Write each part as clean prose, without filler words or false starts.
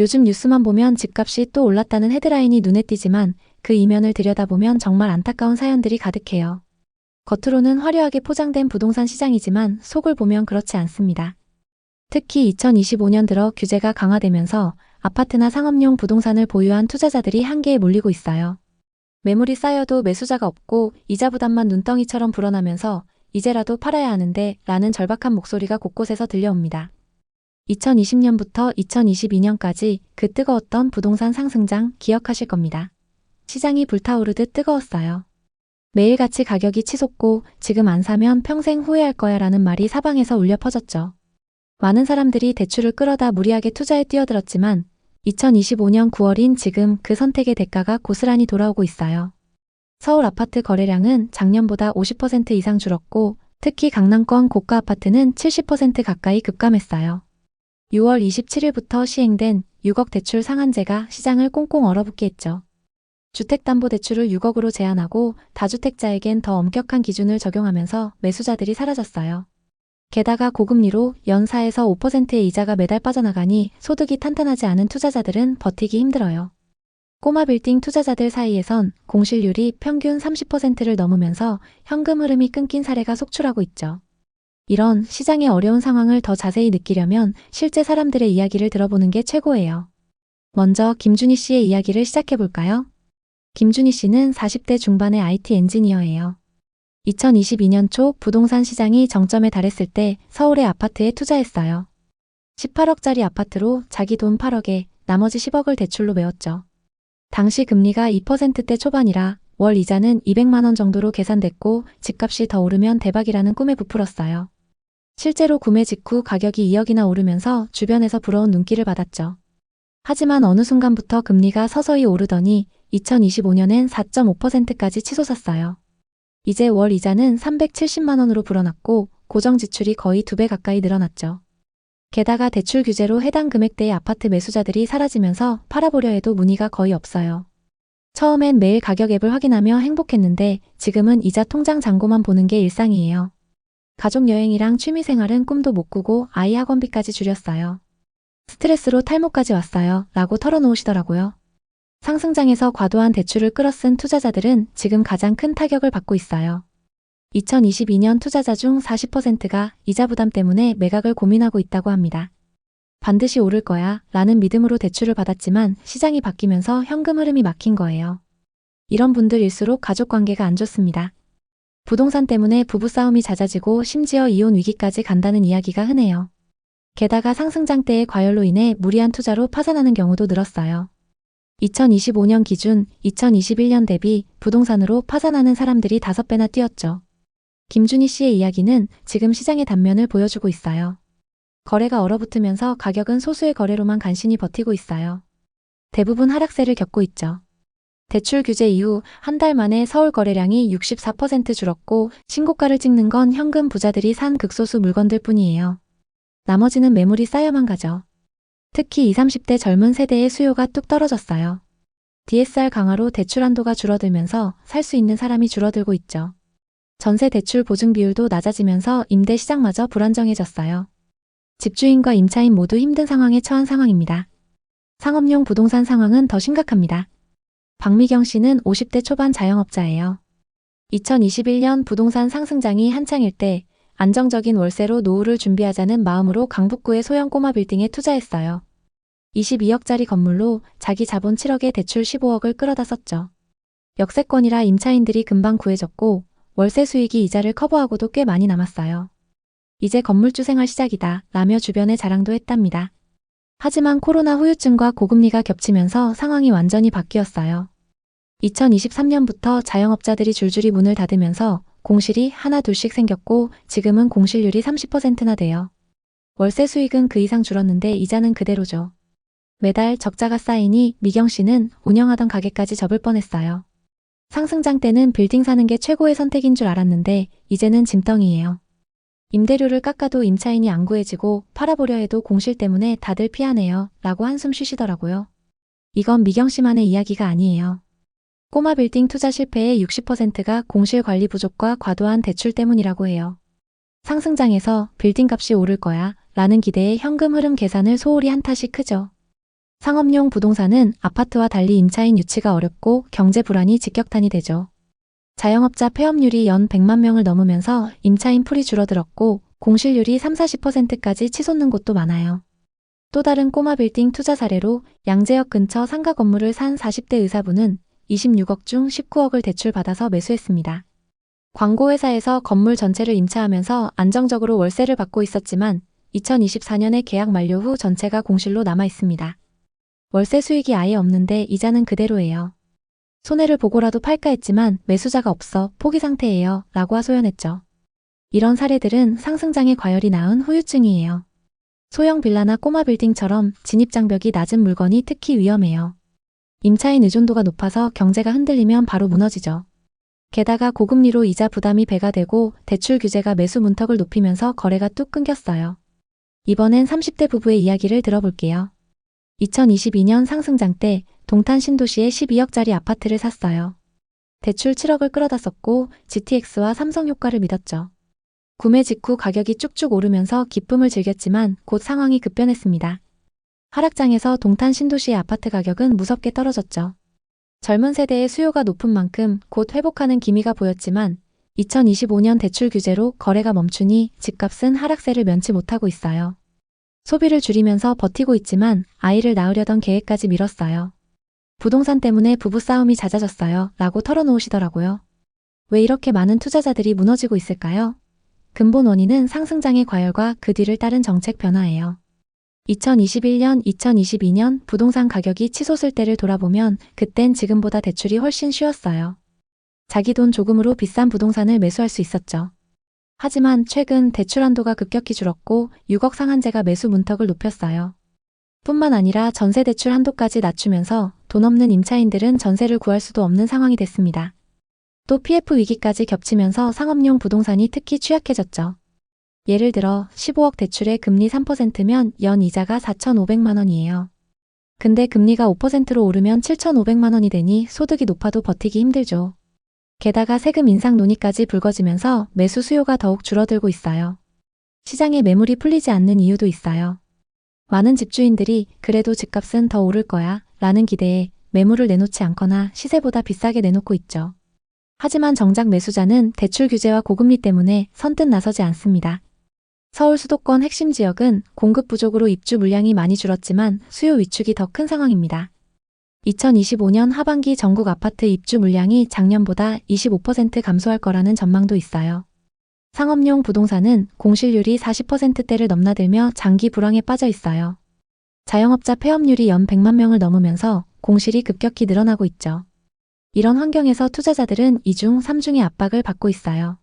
요즘 뉴스만 보면 집값이 또 올랐다는 헤드라인이 눈에 띄지만 그 이면을 들여다보면 정말 안타까운 사연들이 가득해요. 겉으로는 화려하게 포장된 부동산 시장이지만 속을 보면 그렇지 않습니다. 특히 2025년 들어 규제가 강화되면서 아파트나 상업용 부동산을 보유한 투자자들이 한계에 몰리고 있어요. 매물이 쌓여도 매수자가 없고 이자 부담만 눈덩이처럼 불어나면서 이제라도 팔아야 하는데 라는 절박한 목소리가 곳곳에서 들려옵니다. 2020년부터 2022년까지 그 뜨거웠던 부동산 상승장 기억하실 겁니다. 시장이 불타오르듯 뜨거웠어요. 매일같이 가격이 치솟고 지금 안 사면 평생 후회할 거야 라는 말이 사방에서 울려 퍼졌죠. 많은 사람들이 대출을 끌어다 무리하게 투자에 뛰어들었지만 2025년 9월인 지금 그 선택의 대가가 고스란히 돌아오고 있어요. 서울 아파트 거래량은 작년보다 50% 이상 줄었고 특히 강남권 고가 아파트는 70% 가까이 급감했어요. 6월 27일부터 시행된 6억 대출 상한제가 시장을 꽁꽁 얼어붙게 했죠. 주택담보대출을 6억으로 제한하고 다주택자에겐 더 엄격한 기준을 적용하면서 매수자들이 사라졌어요. 게다가 고금리로 연 4에서 5%의 이자가 매달 빠져나가니 소득이 탄탄하지 않은 투자자들은 버티기 힘들어요. 꼬마 빌딩 투자자들 사이에선 공실률이 평균 30%를 넘으면서 현금 흐름이 끊긴 사례가 속출하고 있죠. 이런 시장의 어려운 상황을 더 자세히 느끼려면 실제 사람들의 이야기를 들어보는 게 최고예요. 먼저 김준희 씨의 이야기를 시작해볼까요? 김준희 씨는 40대 중반의 IT 엔지니어예요. 2022년 초 부동산 시장이 정점에 달했을 때 서울의 아파트에 투자했어요. 18억짜리 아파트로 자기 돈 8억에 나머지 10억을 대출로 메웠죠. 당시 금리가 2%대 초반이라 월 이자는 200만 원 정도로 계산됐고 집값이 더 오르면 대박이라는 꿈에 부풀었어요. 실제로 구매 직후 가격이 2억이나 오르면서 주변에서 부러운 눈길을 받았죠. 하지만 어느 순간부터 금리가 서서히 오르더니 2025년엔 4.5%까지 치솟았어요. 이제 월 이자는 370만 원으로 불어났고 고정 지출이 거의 2배 가까이 늘어났죠. 게다가 대출 규제로 해당 금액대의 아파트 매수자들이 사라지면서 팔아보려 해도 문의가 거의 없어요. 처음엔 매일 가격 앱을 확인하며 행복했는데 지금은 이자 통장 잔고만 보는 게 일상이에요. 가족 여행이랑 취미생활은 꿈도 못 꾸고 아이 학원비까지 줄였어요. 스트레스로 탈모까지 왔어요. 라고 털어놓으시더라고요. 상승장에서 과도한 대출을 끌어쓴 투자자들은 지금 가장 큰 타격을 받고 있어요. 2022년 투자자 중 40%가 이자 부담 때문에 매각을 고민하고 있다고 합니다. 반드시 오를 거야 라는 믿음으로 대출을 받았지만 시장이 바뀌면서 현금 흐름이 막힌 거예요. 이런 분들일수록 가족 관계가 안 좋습니다. 부동산 때문에 부부싸움이 잦아지고 심지어 이혼 위기까지 간다는 이야기가 흔해요. 게다가 상승장 때의 과열로 인해 무리한 투자로 파산하는 경우도 늘었어요. 2025년 기준 2021년 대비 부동산으로 파산하는 사람들이 5배나 뛰었죠. 김준희 씨의 이야기는 지금 시장의 단면을 보여주고 있어요. 거래가 얼어붙으면서 가격은 소수의 거래로만 간신히 버티고 있어요. 대부분 하락세를 겪고 있죠. 대출 규제 이후 한 달 만에 서울 거래량이 64% 줄었고 신고가를 찍는 건 현금 부자들이 산 극소수 물건들 뿐이에요. 나머지는 매물이 쌓여만 가죠. 특히 20, 30대 젊은 세대의 수요가 뚝 떨어졌어요. DSR 강화로 대출 한도가 줄어들면서 살 수 있는 사람이 줄어들고 있죠. 전세 대출 보증 비율도 낮아지면서 임대 시장마저 불안정해졌어요. 집주인과 임차인 모두 힘든 상황에 처한 상황입니다. 상업용 부동산 상황은 더 심각합니다. 박미경 씨는 50대 초반 자영업자예요. 2021년 부동산 상승장이 한창일 때 안정적인 월세로 노후를 준비하자는 마음으로 강북구의 소형 꼬마 빌딩에 투자했어요. 22억짜리 건물로 자기 자본 7억에 대출 15억을 끌어다 썼죠. 역세권이라 임차인들이 금방 구해졌고 월세 수익이 이자를 커버하고도 꽤 많이 남았어요. 이제 건물주 생활 시작이다 라며 주변에 자랑도 했답니다. 하지만 코로나 후유증과 고금리가 겹치면서 상황이 완전히 바뀌었어요. 2023년부터 자영업자들이 줄줄이 문을 닫으면서 공실이 하나 둘씩 생겼고 지금은 공실률이 30%나 돼요. 월세 수익은 그 이상 줄었는데 이자는 그대로죠. 매달 적자가 쌓이니 미경 씨는 운영하던 가게까지 접을 뻔했어요. 상승장 때는 빌딩 사는 게 최고의 선택인 줄 알았는데 이제는 짐덩이에요. 임대료를 깎아도 임차인이 안 구해지고 팔아보려 해도 공실 때문에 다들 피하네요 라고 한숨 쉬시더라고요. 이건 미경 씨만의 이야기가 아니에요. 꼬마 빌딩 투자 실패의 60%가 공실 관리 부족과 과도한 대출 때문이라고 해요. 상승장에서 빌딩 값이 오를 거야 라는 기대에 현금 흐름 계산을 소홀히 한 탓이 크죠. 상업용 부동산은 아파트와 달리 임차인 유치가 어렵고 경제 불안이 직격탄이 되죠. 자영업자 폐업률이 연 100만 명을 넘으면서 임차인 풀이 줄어들었고 공실률이 30~40%까지 치솟는 곳도 많아요. 또 다른 꼬마 빌딩 투자 사례로 양재역 근처 상가 건물을 산 40대 의사분은 26억 중 19억을 대출받아서 매수했습니다. 광고회사에서 건물 전체를 임차하면서 안정적으로 월세를 받고 있었지만 2024년에 계약 만료 후 전체가 공실로 남아 있습니다. 월세 수익이 아예 없는데 이자는 그대로예요. 손해를 보고라도 팔까 했지만 매수자가 없어 포기 상태예요 라고 하소연했죠. 이런 사례들은 상승장의 과열이 낳은 후유증이에요. 소형 빌라나 꼬마 빌딩처럼 진입장벽이 낮은 물건이 특히 위험해요. 임차인 의존도가 높아서 경제가 흔들리면 바로 무너지죠. 게다가 고금리로 이자 부담이 배가 되고 대출 규제가 매수 문턱을 높이면서 거래가 뚝 끊겼어요. 이번엔 30대 부부의 이야기를 들어볼게요. 2022년 상승장 때 동탄 신도시에 12억짜리 아파트를 샀어요. 대출 7억을 끌어다 썼고 GTX와 삼성 효과를 믿었죠. 구매 직후 가격이 쭉쭉 오르면서 기쁨을 즐겼지만 곧 상황이 급변했습니다. 하락장에서 동탄 신도시의 아파트 가격은 무섭게 떨어졌죠. 젊은 세대의 수요가 높은 만큼 곧 회복하는 기미가 보였지만 2025년 대출 규제로 거래가 멈추니 집값은 하락세를 면치 못하고 있어요. 소비를 줄이면서 버티고 있지만 아이를 낳으려던 계획까지 미뤘어요. 부동산 때문에 부부싸움이 잦아졌어요 라고 털어놓으시더라고요. 왜 이렇게 많은 투자자들이 무너지고 있을까요? 근본 원인은 상승장의 과열과 그 뒤를 따른 정책 변화예요. 2021년, 2022년 부동산 가격이 치솟을 때를 돌아보면 그땐 지금보다 대출이 훨씬 쉬웠어요. 자기 돈 조금으로 비싼 부동산을 매수할 수 있었죠. 하지만 최근 대출 한도가 급격히 줄었고 6억 상한제가 매수 문턱을 높였어요. 뿐만 아니라 전세 대출 한도까지 낮추면서 돈 없는 임차인들은 전세를 구할 수도 없는 상황이 됐습니다. 또 PF 위기까지 겹치면서 상업용 부동산이 특히 취약해졌죠. 예를 들어 15억 대출에 금리 3%면 연 이자가 4,500만 원이에요. 근데 금리가 5%로 오르면 7,500만 원이 되니 소득이 높아도 버티기 힘들죠. 게다가 세금 인상 논의까지 불거지면서 매수 수요가 더욱 줄어들고 있어요. 시장에 매물이 풀리지 않는 이유도 있어요. 많은 집주인들이 그래도 집값은 더 오를 거야 라는 기대에 매물을 내놓지 않거나 시세보다 비싸게 내놓고 있죠. 하지만 정작 매수자는 대출 규제와 고금리 때문에 선뜻 나서지 않습니다. 서울 수도권 핵심 지역은 공급 부족으로 입주 물량이 많이 줄었지만 수요 위축이 더 큰 상황입니다. 2025년 하반기 전국 아파트 입주 물량이 작년보다 25% 감소할 거라는 전망도 있어요. 상업용 부동산은 공실률이 40%대를 넘나들며 장기 불황에 빠져 있어요. 자영업자 폐업률이 연 100만 명을 넘으면서 공실이 급격히 늘어나고 있죠. 이런 환경에서 투자자들은 2중, 3중의 압박을 받고 있어요.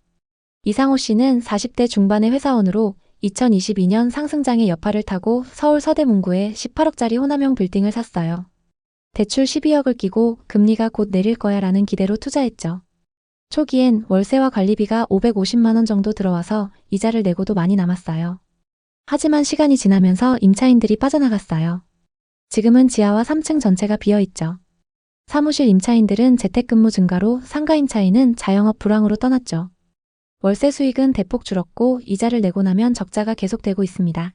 이상호 씨는 40대 중반의 회사원으로 2022년 상승장의 여파를 타고 서울 서대문구에 18억짜리 호남형 빌딩을 샀어요. 대출 12억을 끼고 금리가 곧 내릴 거야 라는 기대로 투자했죠. 초기엔 월세와 관리비가 550만 원 정도 들어와서 이자를 내고도 많이 남았어요. 하지만 시간이 지나면서 임차인들이 빠져나갔어요. 지금은 지하와 3층 전체가 비어있죠. 사무실 임차인들은 재택근무 증가로 상가 임차인은 자영업 불황으로 떠났죠. 월세 수익은 대폭 줄었고 이자를 내고 나면 적자가 계속되고 있습니다.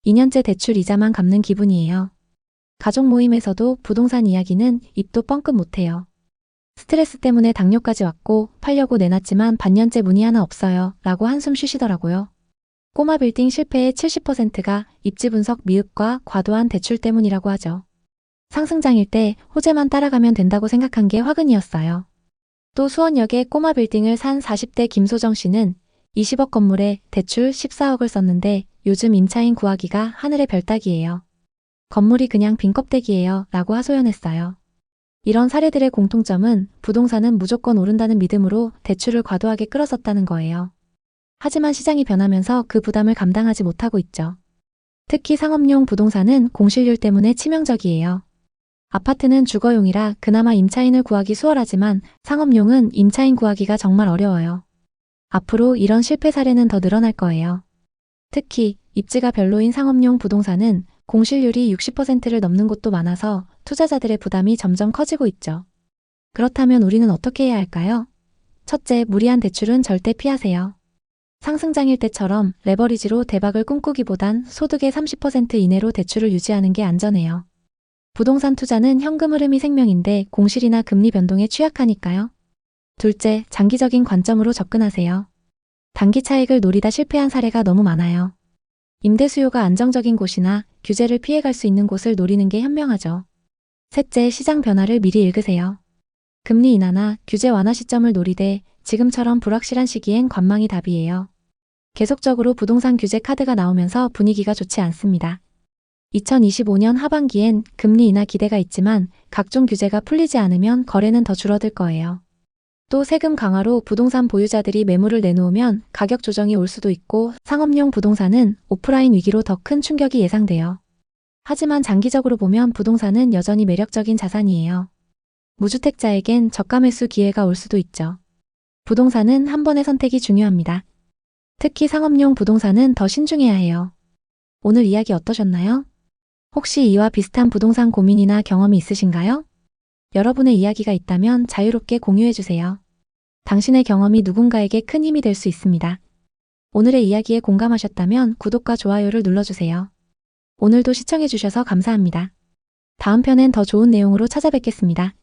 2년째 대출 이자만 갚는 기분이에요. 가족 모임에서도 부동산 이야기는 입도 뻥끗 못해요. 스트레스 때문에 당뇨까지 왔고 팔려고 내놨지만 반년째 문의 하나 없어요 라고 한숨 쉬시더라고요. 꼬마 빌딩 실패의 70%가 입지 분석 미흡과 과도한 대출 때문이라고 하죠. 상승장일 때 호재만 따라가면 된다고 생각한 게 화근이었어요. 또 수원역에 꼬마 빌딩을 산 40대 김소정 씨는 20억 건물에 대출 14억을 썼는데 요즘 임차인 구하기가 하늘의 별 따기예요. 건물이 그냥 빈 껍데기예요 라고 하소연했어요. 이런 사례들의 공통점은 부동산은 무조건 오른다는 믿음으로 대출을 과도하게 끌어섰다는 거예요. 하지만 시장이 변하면서 그 부담을 감당하지 못하고 있죠. 특히 상업용 부동산은 공실률 때문에 치명적이에요. 아파트는 주거용이라 그나마 임차인을 구하기 수월하지만 상업용은 임차인 구하기가 정말 어려워요. 앞으로 이런 실패 사례는 더 늘어날 거예요. 특히 입지가 별로인 상업용 부동산은 공실률이 60%를 넘는 곳도 많아서 투자자들의 부담이 점점 커지고 있죠. 그렇다면 우리는 어떻게 해야 할까요? 첫째, 무리한 대출은 절대 피하세요. 상승장일 때처럼 레버리지로 대박을 꿈꾸기보단 소득의 30% 이내로 대출을 유지하는 게 안전해요. 부동산 투자는 현금 흐름이 생명인데 공실이나 금리 변동에 취약하니까요. 둘째, 장기적인 관점으로 접근하세요. 단기 차익을 노리다 실패한 사례가 너무 많아요. 임대 수요가 안정적인 곳이나 규제를 피해갈 수 있는 곳을 노리는 게 현명하죠. 셋째, 시장 변화를 미리 읽으세요. 금리 인하나 규제 완화 시점을 노리되 지금처럼 불확실한 시기엔 관망이 답이에요. 계속적으로 부동산 규제 카드가 나오면서 분위기가 좋지 않습니다. 2025년 하반기엔 금리 인하 기대가 있지만 각종 규제가 풀리지 않으면 거래는 더 줄어들 거예요. 또 세금 강화로 부동산 보유자들이 매물을 내놓으면 가격 조정이 올 수도 있고 상업용 부동산은 오프라인 위기로 더 큰 충격이 예상돼요. 하지만 장기적으로 보면 부동산은 여전히 매력적인 자산이에요. 무주택자에겐 저가 매수 기회가 올 수도 있죠. 부동산은 한 번의 선택이 중요합니다. 특히 상업용 부동산은 더 신중해야 해요. 오늘 이야기 어떠셨나요? 혹시 이와 비슷한 부동산 고민이나 경험이 있으신가요? 여러분의 이야기가 있다면 자유롭게 공유해주세요. 당신의 경험이 누군가에게 큰 힘이 될 수 있습니다. 오늘의 이야기에 공감하셨다면 구독과 좋아요를 눌러주세요. 오늘도 시청해주셔서 감사합니다. 다음 편엔 더 좋은 내용으로 찾아뵙겠습니다.